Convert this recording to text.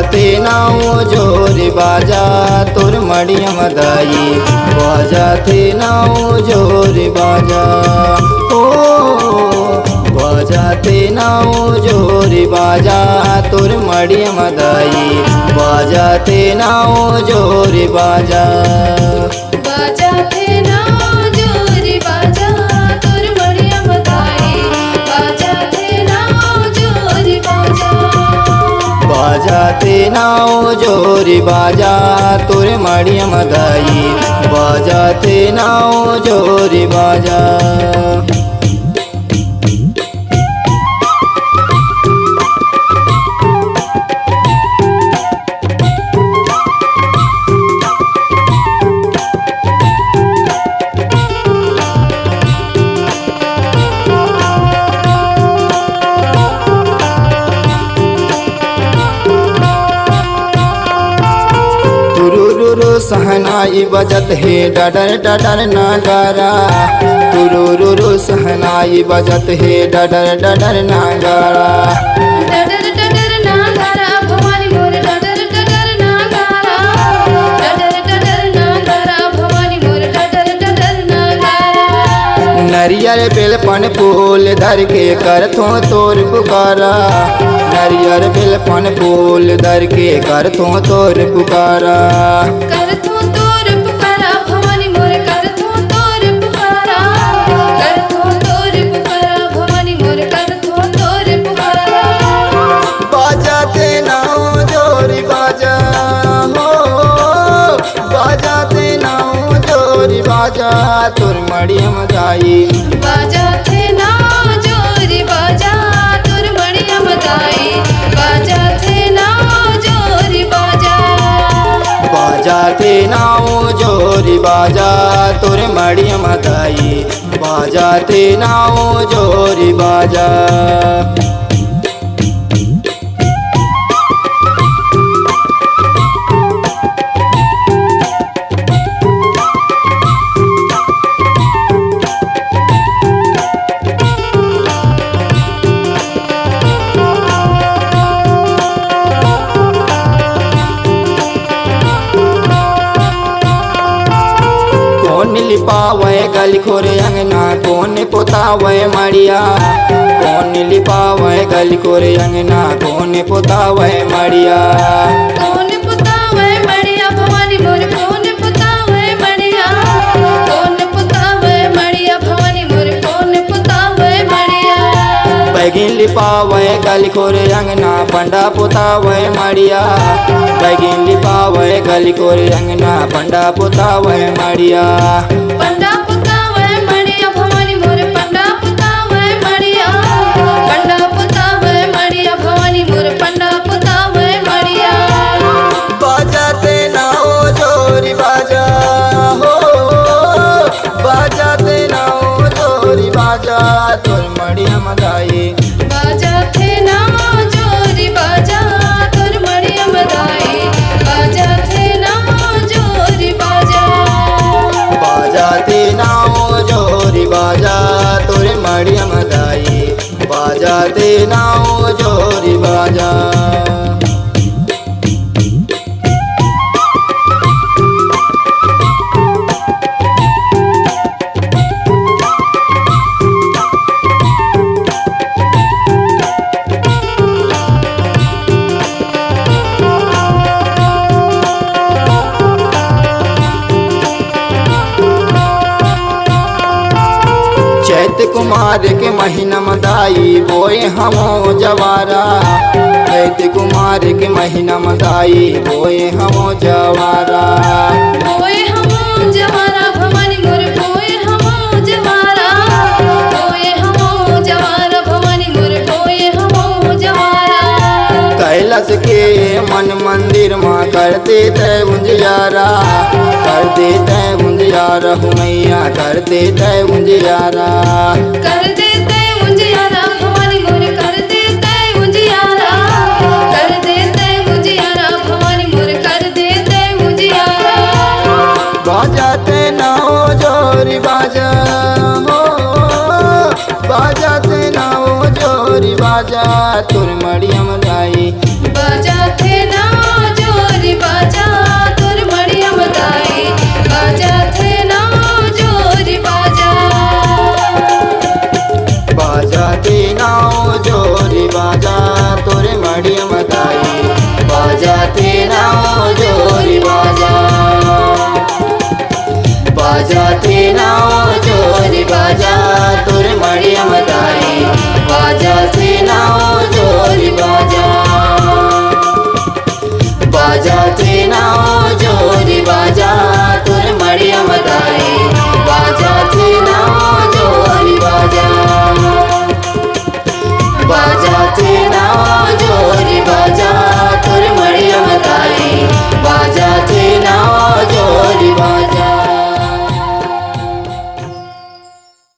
बाजाते नाओ जोरी बाजा तोर मड़ियम दाई बाजाते नाओ जोरी बाजा ओ बाजाते नाओ जोरी बाजा तोर मड़ियम दाई बाजाते नाओ जोरी बाजा बाजाते नाओ जोरी बाजा तोर मड़ियम दाई बाजाते नाओ जोरी बाजा बाजाते नाओ जोरी बाजा तोर मड़ियम दाई बाजाते नाओ जोरी बाजा तुरुरुरु सहनाई बजत है डडर डडर नगारा तुरुरुरु सहनाई बजत है डडर डडर नगारा डडर डडर नागारा भवानी मोर डडर डडर नागारा डडर डडर नागारा भवानी मोर डडर डडर नागारा नरियर बेलपन फूल धर के करथों तोर पुकारा नरियर बेलपन फूल धर के करथों तोर पुकारा करथों तोर पुकारा भवानी मोर करथों तोर पुकारा करथों तोर पुकारा भवानी मोर करथों तोर पुकारा बाजाते नाओ जोरी बाजा हो बाजाते नाओ जोरी बाजा तोर मड़ियम दाई बाजाते नाओ जोरी बाजा तोर मड़ियम दाई बाजाते नाओ जोरी बाजा बाजाते नाओ जोरी बाजा तोर मड़ियम दाई बाजाते नाओ जोरी बाजा कौन लिपावे गली खोरे अंगना कौन पोतावे मड़िया कौन लिपावे गली खोरे अंगना कौन पोतावे मड़िया कौन पुतावे मड़िया भवानी मोर कौन पुतावे मड़िया कौन पुतावे मड़िया भवानी मोर कौन पुतावे मड़िया बैगिन लिपावे गली खोरे अंगना पंडा पोतावे मड़िया बैगिन लिपावे गली खोरे अंगना पंडा पोतावे मड़िया पंडा पुतावे मड़िया भवानी मोर पंडा पुतावे मड़िया पंडा पुतावे मड़िया भवानी मोर पंडा पुतावे मड़िया बाजाते नाओ जोरी बाजा हो बाजाते नाओ जोरी बाजा तोर मड़ियम दाई बाजाते नाओ जोरी बाजा तोर मड़ियम दाई बाजाते नाओ जोरी बाजा बाजाते नाओ जोरी बाजा तोर मड़ियम दाई बाजाते नाओ जोरी बाजा चैत कुमार के महीना मदाई बोए हमो जवारा चैत कुमार के महीना मदाई बोए हमो जवारा ओए हमो जवारा भवानी मोर ओए हमो जवारा ओए हमो जवारा भवानी मोर ओए हमो जवारा कैलाश के मन मंदिर माँ करते तय उंजियारा करते तय उंजियारा मैया करते तय उंजियारा कर देते मुझे यारा भवानी मोर कर देते मुझे यारा कर देते मुझे यारा भवानी मोर कर देते मुझे यारा बाजाते नाओ जोरी बाजा हो बाजाते नाओ जोरी बाजा तुर मड़ियम दाई बाजा थे ना बाजा ते नाव चोरी बाजा तुर मड़ियम